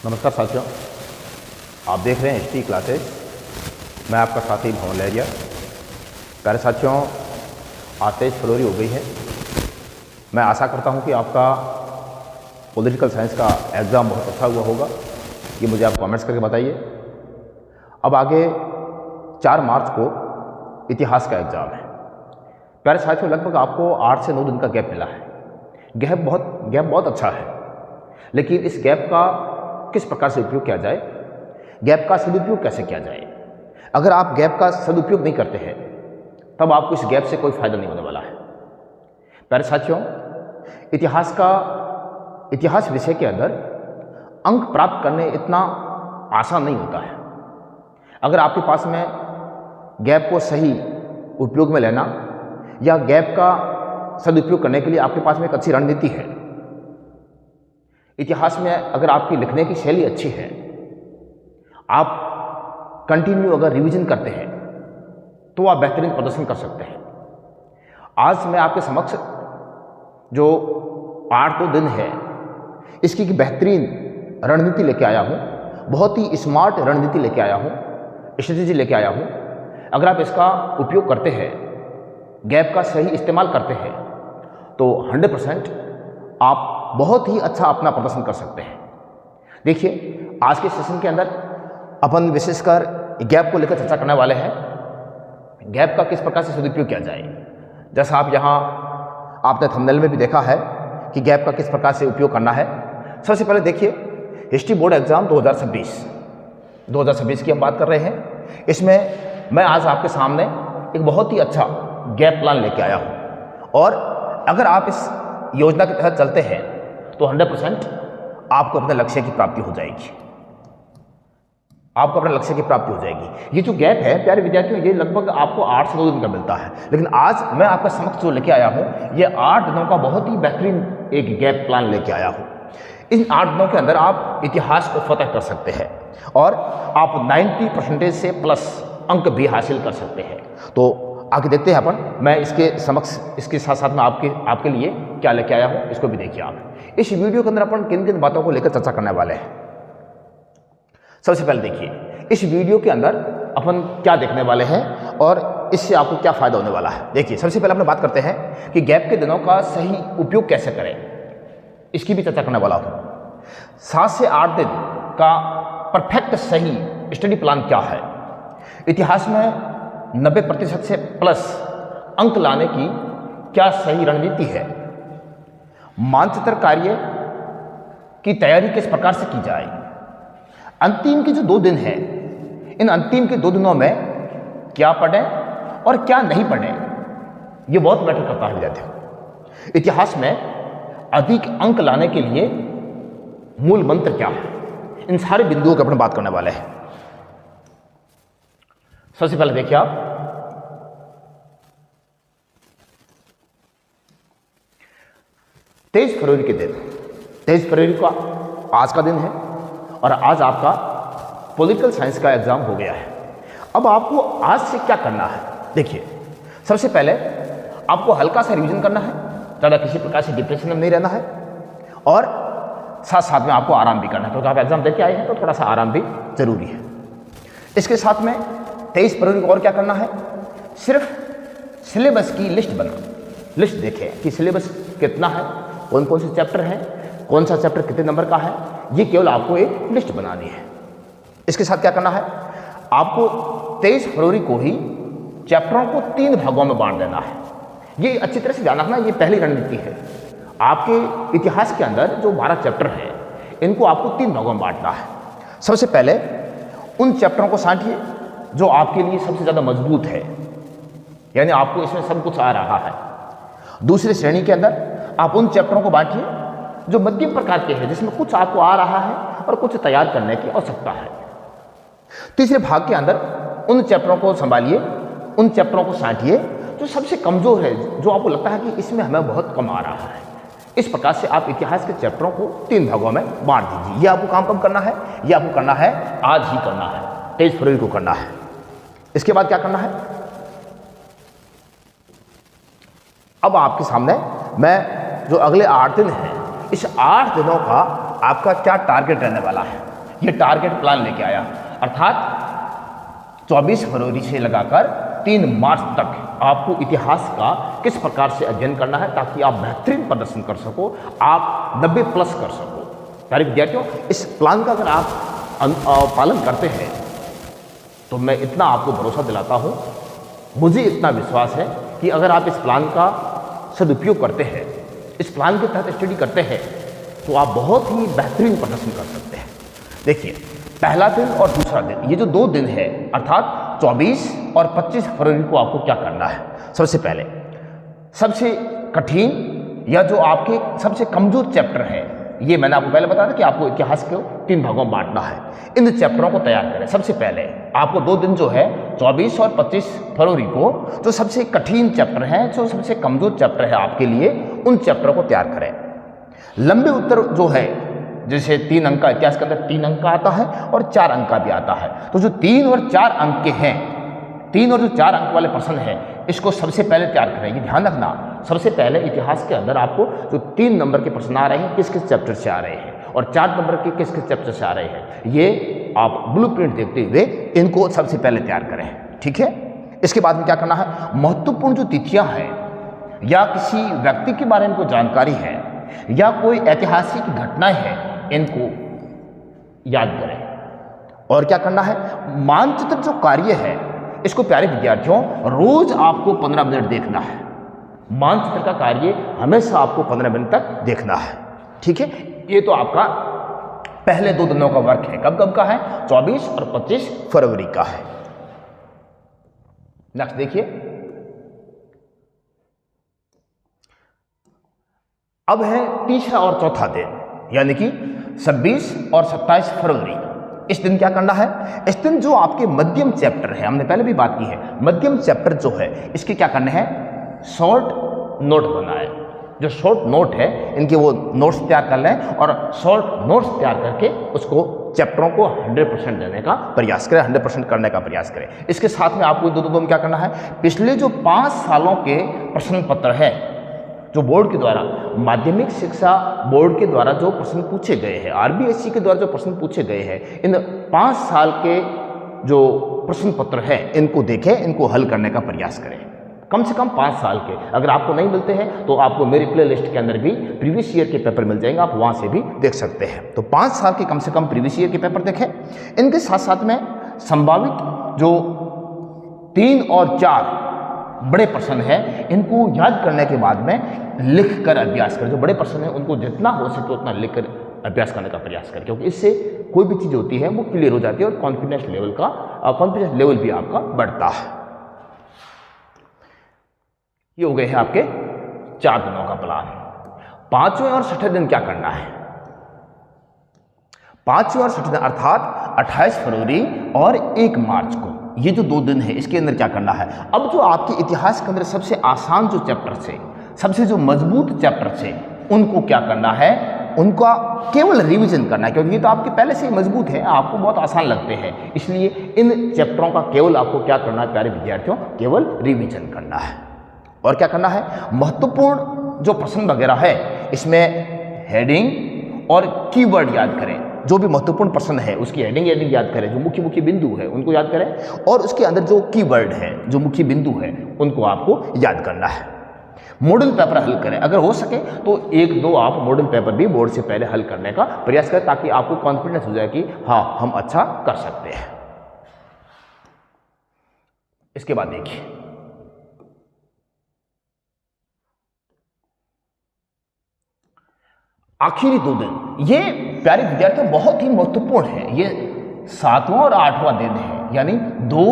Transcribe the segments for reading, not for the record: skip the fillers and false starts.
नमस्कार साथियों, आप देख रहे हैं हिस्ट्री क्लासेस। मैं आपका साथी भवन लहरिया। प्यारे साथियों, आज 23 फरवरी हो गई है। मैं आशा करता हूं कि आपका पॉलिटिकल साइंस का एग्ज़ाम बहुत अच्छा हुआ होगा। ये मुझे आप कमेंट्स करके बताइए। अब आगे 4 मार्च को इतिहास का एग्ज़ाम है। प्यारे साथियों, लगभग आपको 8 से 9 दिन का गैप मिला है। गैप बहुत अच्छा है, लेकिन इस गैप का किस प्रकार से उपयोग किया जाए, गैप का सदुपयोग कैसे किया जाए। अगर आप गैप का सदुपयोग नहीं करते हैं तब आपको इस गैप से कोई फायदा नहीं होने वाला है। प्यारे साथियों, इतिहास विषय के अंदर अंक प्राप्त करने इतना आसान नहीं होता है। अगर आपके पास में गैप को सही उपयोग में लेना या गैप का सदुपयोग करने के लिए आपके पास में एक अच्छी रणनीति है, इतिहास में अगर आपकी लिखने की शैली अच्छी है, आप कंटिन्यू अगर रिवीजन करते हैं तो आप बेहतरीन प्रदर्शन कर सकते हैं। आज मैं आपके समक्ष जो 8 दिन है इसकी एक बेहतरीन रणनीति लेके आया हूँ। बहुत ही स्मार्ट रणनीति लेके आया हूँ, स्ट्रेटेजी लेके आया हूँ। अगर आप इसका उपयोग करते हैं, गैप का सही इस्तेमाल करते हैं, तो 100% आप बहुत ही अच्छा अपना प्रदर्शन कर सकते हैं। देखिए, आज के सेशन के अंदर अपन विशेषकर गैप को लेकर चर्चा करने वाले हैं। गैप का किस प्रकार से सदुपयोग किया जाए। जैसा आप यहाँ आपने थंबनेल में भी देखा है कि गैप का किस प्रकार से उपयोग करना है। सबसे पहले देखिए, हिस्ट्री बोर्ड एग्जाम 2026 की हम बात कर रहे हैं। इसमें मैं आज आपके सामने एक बहुत ही अच्छा गैप प्लान लेके आया हूँ, और अगर आप इस योजना के तहत चलते हैं तो 100% आपको अपने लक्ष्य की प्राप्ति हो जाएगी। ये जो गैप है प्यारे विद्यार्थियों, ये लगभग आपको 8 से 9 दिन का मिलता है, लेकिन आज मैं आपके समक्ष जो लेके आया हूँ, ये 8 दिनों का बहुत ही बेहतरीन एक गैप प्लान लेके आया हूँ। इन 8 दिनों के अंदर आप इतिहास को फतह कर सकते हैं और आप 90% से प्लस अंक भी हासिल कर सकते हैं। तो आगे देखते हैं अपन। मैं इसके साथ साथ में आपके लिए क्या लेके आया हूँ, इसको भी देखिए आप। इस वीडियो के अंदर अपन किन किन बातों को लेकर चर्चा करने वाले हैं। सबसे पहले देखिए, इस वीडियो के अंदर अपन क्या देखने वाले हैं और इससे आपको क्या फायदा होने वाला है। देखिए, सबसे पहले अपन बात करते हैं कि गैप के दिनों का सही उपयोग कैसे करें, इसकी भी चर्चा करने वाला हूँ। 7 से 8 दिन का परफेक्ट सही स्टडी प्लान क्या है। इतिहास में 90% से प्लस अंक लाने की क्या सही रणनीति है। मानचित्र कार्य की तैयारी किस प्रकार से की जाए। अंतिम के जो 2 दिन है, इन अंतिम के 2 दिनों में क्या पढ़ें और क्या नहीं पढ़ें, ये बहुत मैटर करता है विद्यार्थियों। इतिहास में अधिक अंक लाने के लिए मूल मंत्र क्या है, इन सारे बिंदुओं की अपन बात करने वाले हैं। सबसे पहले देखिए आप, तेईस फरवरी का आज का दिन है और आज आपका पॉलिटिकल साइंस का एग्जाम हो गया है। अब आपको आज से क्या करना है। देखिए, सबसे पहले आपको हल्का सा रिवीजन करना है, ज़्यादा किसी प्रकार से डिप्रेशन में नहीं रहना है, और साथ साथ में आपको आराम भी करना है, क्योंकि आप एग्जाम देके आए हैं तो थोड़ा सा आराम भी जरूरी है। इसके साथ में 23 फरवरी को और क्या करना है, सिर्फ सिलेबस की लिस्ट देखें कि सिलेबस कितना है, कौन कौन से चैप्टर हैं, कौन सा चैप्टर कितने नंबर का है, ये केवल आपको एक लिस्ट बनानी है। इसके साथ क्या करना है, आपको 23 फरवरी को ही चैप्टरों को 3 भागों में बांट देना है। ये अच्छी तरह से ध्यान रखना, ये पहली रणनीति है। आपके इतिहास के अंदर जो 12 चैप्टर हैं, इनको आपको 3 भागों में बांटना है। सबसे पहले उन चैप्टरों को छांटिए जो आपके लिए सबसे ज़्यादा मजबूत है, यानी आपको इसमें सब कुछ आ रहा है। दूसरी श्रेणी के अंदर आप उन चैप्टरों को बांटिए जो मध्यम प्रकार के हैं, जिसमें कुछ आपको आ रहा है और कुछ तैयार करने की आवश्यकता है। तीसरे भाग के अंदर उन चैप्टरों को संभालिए, उन चैप्टरों को छांटिए जो सबसे कमजोर है, जो आपको लगता है कि इसमें हमें बहुत कम आ रहा है। इस प्रकार से आप इतिहास के चैप्टरों को 3 भागों में बांट दीजिए। ये आपको काम कब करना है, ये आपको करना है आज ही करना है, 23 फरवरी को करना है। इसके बाद क्या करना है, अब आपके सामने मैं जो अगले 8 दिन हैं, इस 8 दिनों का आपका क्या टारगेट रहने वाला है, ये टारगेट प्लान लेके आया। अर्थात 24 फरवरी से लगाकर 3 मार्च तक आपको इतिहास का किस प्रकार से अध्ययन करना है ताकि आप बेहतरीन प्रदर्शन कर सको, आप 90 प्लस कर सको। प्यारे विद्यार्थियों, इस प्लान का अगर आप पालन करते हैं तो मैं इतना आपको भरोसा दिलाता हूं, मुझे इतना विश्वास है कि अगर आप इस प्लान का सदुपयोग करते हैं, इस प्लान के तहत स्टडी करते हैं, तो आप बहुत ही बेहतरीन प्रदर्शन कर सकते हैं। देखिए, पहला दिन और दूसरा दिन, ये जो 2 दिन है अर्थात 24 और 25 फरवरी को आपको क्या करना है। सबसे पहले सबसे कठिन या जो आपके सबसे कमजोर चैप्टर है, ये मैंने आपको पहले बताया था कि आपको इतिहास को 3 भागों में बांटना है। इन चैप्टरों को तैयार करें। सबसे पहले आपको 2 दिन जो है 24 और 25 फरवरी को जो सबसे कठिन चैप्टर हैं, जो सबसे कमजोर चैप्टर है आपके लिए, उन चैप्टरों को तैयार करें। लंबे उत्तर जो है, जैसे 3 अंक का इतिहास के अंदर 3 अंक का आता है और 4 अंक का भी आता है, तो जो 3 और 4 अंक के हैं, 3 और जो 4 अंक वाले प्रश्न हैं, इसको सबसे पहले तैयार करें। ये ध्यान रखना, सबसे पहले इतिहास के अंदर आपको जो 3 नंबर के प्रश्न आ रहे हैं, किस किस चैप्टर से आ रहे हैं, और 4 नंबर के किस किस चैप्टर से आ रहे हैं, ये आप ब्लूप्रिंट देखते हुए इनको सबसे पहले तैयार करें। ठीक है। इसके बाद में क्या करना है, महत्वपूर्ण जो तिथियां हैं या किसी व्यक्ति के बारे में कोई जानकारी है या कोई ऐतिहासिक घटनाएं हैं, इनको याद करें। और क्या करना है, मानचित्र जो कार्य है, इसको प्यारे विद्यार्थियों रोज आपको 15 मिनट देखना है। मानचित्र का कार्य हमेशा आपको 15 मिनट तक देखना है। ठीक है। ये तो आपका पहले 2 दिनों का वर्क है। कब कब का है, 24 और 25 फरवरी का है। नेक्स्ट देखिए, अब है तीसरा और चौथा दिन, यानी कि 26 और 27 फरवरी। इस दिन क्या करना है, इस दिन जो आपके मध्यम चैप्टर है, हमने पहले भी बात की है, मध्यम चैप्टर जो है इसके क्या करने हैं, शॉर्ट नोट बनाए। जो शॉर्ट नोट है, इनके वो नोट्स तैयार कर लें और शॉर्ट नोट्स तैयार करके उसको चैप्टरों को 100% देने का प्रयास करें, 100% करने का प्रयास करें। इसके साथ में आपको 2 में क्या करना है, पिछले जो 5 सालों के प्रश्न पत्र है, जो बोर्ड के द्वारा, माध्यमिक शिक्षा बोर्ड के द्वारा जो प्रश्न पूछे गए हैं, आरबीएससी के द्वारा जो प्रश्न पूछे गए हैं, इन 5 साल के जो प्रश्न पत्र है, इनको देखें, इनको हल करने का प्रयास करें। कम से कम 5 साल के। अगर आपको नहीं मिलते हैं तो आपको मेरी प्ले लिस्ट के अंदर भी प्रीवियस ईयर के पेपर मिल जाएंगे, आप वहाँ से भी देख सकते हैं। तो 5 साल के कम से कम प्रीवियस ईयर के पेपर देखें। इनके साथ साथ में संभावित जो 3 और 4 बड़े प्रश्न हैं, इनको याद करने के बाद में लिख कर अभ्यास करें। जो बड़े प्रश्न हैं उनको जितना हो सके उतना लिख कर अभ्यास करने का प्रयास करें, क्योंकि इससे कोई भी चीज़ होती है वो क्लियर हो जाती है और कॉन्फिडेंस लेवल भी आपका बढ़ता है। ये हो गए हैं आपके 4 दिनों का प्लान। 5वें और 6ठे दिन क्या करना है, 5वें और 6ठे दिन अर्थात 28 फरवरी और 1 मार्च को, ये जो 2 दिन है, इसके अंदर क्या करना है। अब जो आपके इतिहास के अंदर सबसे आसान जो चैप्टर थे, सबसे जो मजबूत चैप्टर थे, उनको क्या करना है, उनका केवल रिवीजन करना है, क्योंकि ये तो आपके पहले से ही मजबूत है, आपको बहुत आसान लगते हैं। इसलिए इन चैप्टरों का केवल आपको क्या करना है प्यारे विद्यार्थियों, केवल रिवीजन करना है। और क्या करना है, महत्वपूर्ण जो प्रश्न वगैरह है, इसमें हेडिंग और कीवर्ड याद करें। जो भी महत्वपूर्ण प्रश्न है उसकी हेडिंग याद करें, जो मुख्य बिंदु है उनको याद करें, और उसके अंदर जो कीवर्ड है, जो मुख्य बिंदु है, उनको आपको याद करना है। मॉडल पेपर हल करें, अगर हो सके तो 1-2 आप मॉडल पेपर भी बोर्ड से पहले हल करने का प्रयास करें, ताकि आपको कॉन्फिडेंस हो जाए कि हाँ, हम अच्छा कर सकते हैं। इसके बाद देखिए, आखिरी 2 दिन, ये प्यारे विद्यार्थियों बहुत ही महत्वपूर्ण है। ये 7वां और 8वां दिन है, यानी 2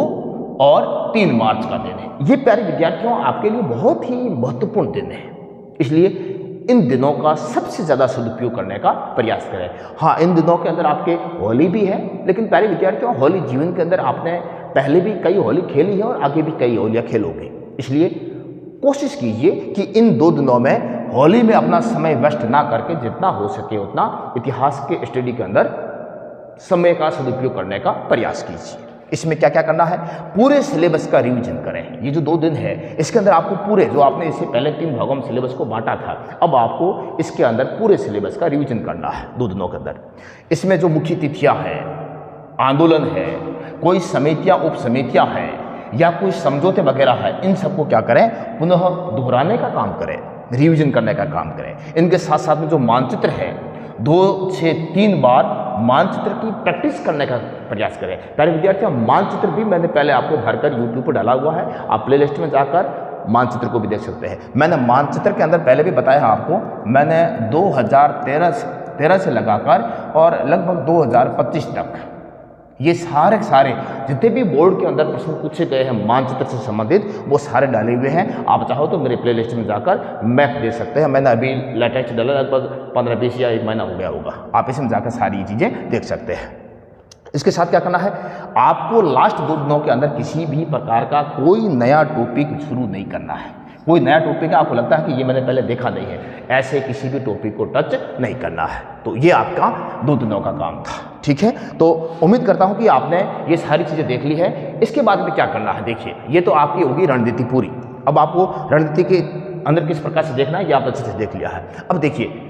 और 3 मार्च का दिन है। ये प्यारे विद्यार्थियों आपके लिए बहुत ही महत्वपूर्ण दिन है, इसलिए इन दिनों का सबसे ज़्यादा सदुपयोग करने का प्रयास करें। हाँ, इन दिनों के अंदर आपके होली भी है, लेकिन प्यारे विद्यार्थियों होली जीवन के अंदर आपने पहले भी कई होली खेली है और आगे भी कई होलियाँ खेलोगे, इसलिए कोशिश कीजिए कि इन 2 दिनों में होली में अपना समय वेस्ट ना करके जितना हो सके उतना इतिहास के स्टडी के अंदर समय का सदुपयोग करने का प्रयास कीजिए। इसमें क्या क्या करना है, पूरे सिलेबस का रिवीजन करें। ये जो 2 दिन है इसके अंदर आपको पूरे, जो आपने इससे पहले 3 भागों में सिलेबस को बांटा था, अब आपको इसके अंदर पूरे सिलेबस का रिवीजन करना है 2 दिनों के अंदर। इसमें जो मुख्य तिथियां हैं, आंदोलन है, कोई समितियां उप समितियां हैं या कोई समझौते वगैरह है, इन सबको क्या करें, पुनः दोहराने का काम करें, रिवीजन करने का काम करें। इनके साथ साथ में जो मानचित्र है 2 से 3 बार मानचित्र की प्रैक्टिस करने का प्रयास करें। प्यारे विद्यार्थियों, मानचित्र भी मैंने पहले आपको भरकर यूट्यूब पर डाला हुआ है, आप प्लेलिस्ट में जाकर मानचित्र को भी देख सकते हैं। मैंने मानचित्र के अंदर पहले भी बताया आपको, मैंने 2013 से लगाकर और लगभग 2025 तक ये सारे जितने भी बोर्ड के अंदर प्रश्न पूछे गए हैं मानचित्र से संबंधित, वो सारे डाले हुए हैं। आप चाहो तो मेरे प्लेलिस्ट में जाकर मैप देख सकते हैं। मैंने अभी लेटेस्ट डाला, लगभग 15-20 या 1 महीना हो गया होगा। आप इसमें जाकर सारी चीज़ें देख सकते हैं। इसके साथ क्या करना है, आपको लास्ट 2 दिनों के अंदर किसी भी प्रकार का कोई नया टॉपिक शुरू नहीं करना है। कोई नया टॉपिक है, आपको लगता है कि ये मैंने पहले देखा नहीं है, ऐसे किसी भी टॉपिक को टच नहीं करना है। तो ये आपका 2 दिनों का काम था, ठीक है। तो उम्मीद करता हूं कि आपने ये सारी चीज़ें देख ली है। इसके बाद में क्या करना है, देखिए ये तो आपकी होगी रणनीति पूरी। अब आपको रणनीति के अंदर किस प्रकार से देखना है ये आप अच्छे से देख लिया है। अब देखिए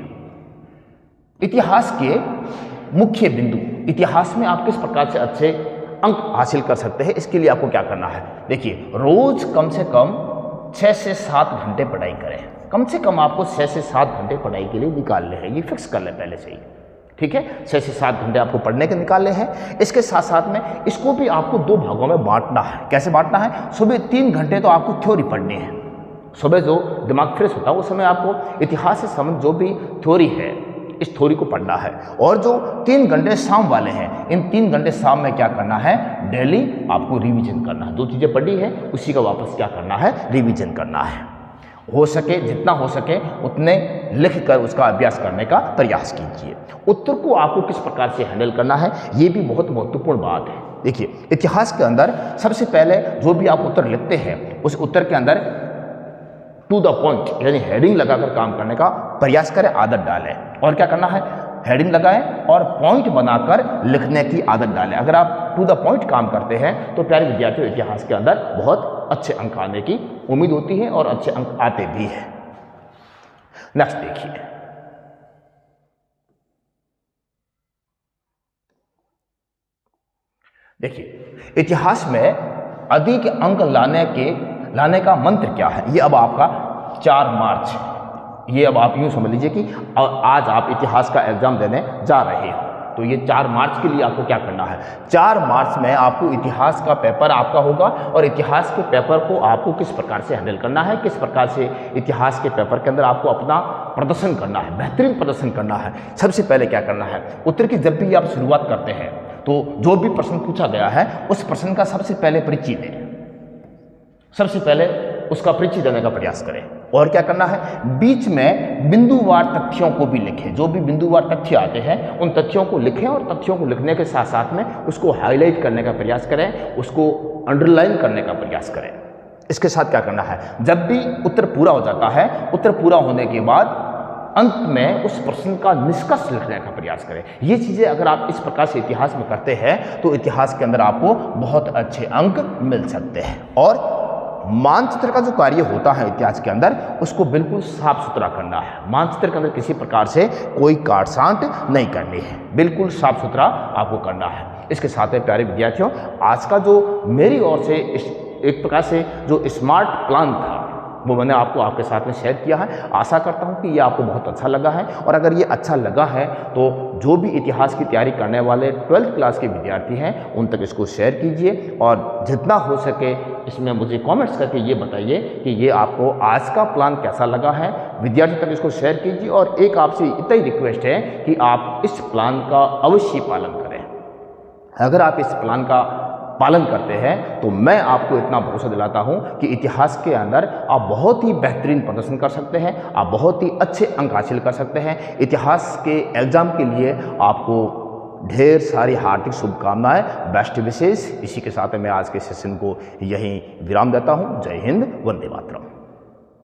इतिहास के मुख्य बिंदु, इतिहास में आप किस प्रकार से अच्छे अंक हासिल कर सकते हैं, इसके लिए आपको क्या करना है। देखिए रोज कम से कम 6 से 7 घंटे पढ़ाई करें। कम से कम आपको 6 से 7 घंटे पढ़ाई के लिए निकालने हैं, ये फिक्स कर लें पहले से ही, ठीक है। 6 से 7 घंटे आपको पढ़ने के निकालने हैं। इसके साथ साथ में इसको भी आपको 2 भागों में बांटना है। कैसे बांटना है, सुबह 3 घंटे तो आपको थ्योरी पढ़नी है। सुबह जो दिमाग फ्रेश होता है उस समय आपको इतिहास से संबंधित जो भी थ्योरी है इस थ्योरी को पढ़ना है। और जो 3 घंटे शाम वाले हैं, इन 3 घंटे शाम में क्या करना है, डेली आपको रिवीजन करना है। जो चीज़ें पढ़ी है उसी का वापस क्या करना है, रिवीजन करना है। हो सके जितना हो सके उतने लिख कर उसका अभ्यास करने का प्रयास कीजिए। उत्तर को आपको किस प्रकार से हैंडल करना है ये भी बहुत महत्वपूर्ण बात है। देखिए इतिहास के अंदर सबसे पहले जो भी आप उत्तर लिखते हैं उस उत्तर के अंदर टू द पॉइंट यानी हेडिंग लगाकर काम करने का प्रयास करें, आदत डालें। और क्या करना है, हेडिंग लगाएं और पॉइंट बनाकर लिखने की आदत डालें। अगर आप टू द पॉइंट काम करते हैं तो प्यारे विद्यार्थियों इतिहास के अंदर बहुत अच्छे अंक आने की उम्मीद होती है और अच्छे अंक आते भी हैं। नेक्स्ट देखिए, इतिहास में अधिक अंक लाने का मंत्र क्या है। ये अब आपका 4 मार्च है। ये अब आप यूँ समझ लीजिए कि आज आप इतिहास का एग्जाम देने जा रहे हो, तो ये 4 मार्च के लिए आपको क्या करना है। 4 मार्च में आपको इतिहास का पेपर आपका होगा और इतिहास के पेपर को आपको किस प्रकार से हैंडल करना है, किस प्रकार से इतिहास के पेपर के अंदर आपको अपना प्रदर्शन करना है, बेहतरीन प्रदर्शन करना है। सबसे पहले क्या करना है, उत्तर की जब भी आप शुरुआत करते हैं तो जो भी प्रश्न पूछा गया है उस प्रश्न का सबसे पहले परिचय दें, सबसे पहले उसका परिचय देने का प्रयास करें। और क्या करना है, बीच में बिंदुवार तथ्यों को भी लिखें। जो भी बिंदुवार तथ्य आते हैं उन तथ्यों को लिखें और तथ्यों को लिखने के साथ साथ में उसको हाईलाइट करने का प्रयास करें, उसको अंडरलाइन करने का प्रयास करें। इसके साथ क्या करना है, जब भी उत्तर पूरा हो जाता है, उत्तर पूरा होने के बाद अंत में उस प्रश्न का निष्कर्ष लिखने का प्रयास करें। ये चीज़ें अगर आप इस प्रकार से इतिहास में करते हैं तो इतिहास के अंदर आपको बहुत अच्छे अंक मिल सकते हैं। और मानचित्र का जो कार्य होता है इतिहास के अंदर उसको बिल्कुल साफ सुथरा करना है। मानचित्र के अंदर किसी प्रकार से कोई काट छांट नहीं करनी है, बिल्कुल साफ सुथरा आपको करना है। इसके साथ में प्यारे विद्यार्थियों, आज का जो मेरी ओर से एक प्रकार से जो स्मार्ट प्लान था वो मैंने आपके साथ में शेयर किया है। आशा करता हूँ कि ये आपको बहुत अच्छा लगा है। और अगर ये अच्छा लगा है तो जो भी इतिहास की तैयारी करने वाले 12th क्लास के विद्यार्थी हैं उन तक इसको शेयर कीजिए और जितना हो सके इसमें मुझे कमेंट्स करके ये बताइए कि ये आपको आज का प्लान कैसा लगा है। विद्यार्थी तक इसको शेयर कीजिए और एक आपसे इतना ही रिक्वेस्ट है कि आप इस प्लान का अवश्य पालन करें। अगर आप इस प्लान का पालन करते हैं तो मैं आपको इतना भरोसा दिलाता हूं कि इतिहास के अंदर आप बहुत ही बेहतरीन प्रदर्शन कर सकते हैं, आप बहुत ही अच्छे अंक हासिल कर सकते हैं। इतिहास के एग्जाम के लिए आपको ढेर सारी हार्दिक शुभकामनाएं, बेस्ट विशेष। इसी के साथ मैं आज के सेशन को यहीं विराम देता हूं। जय हिंद, वंदे मातरम।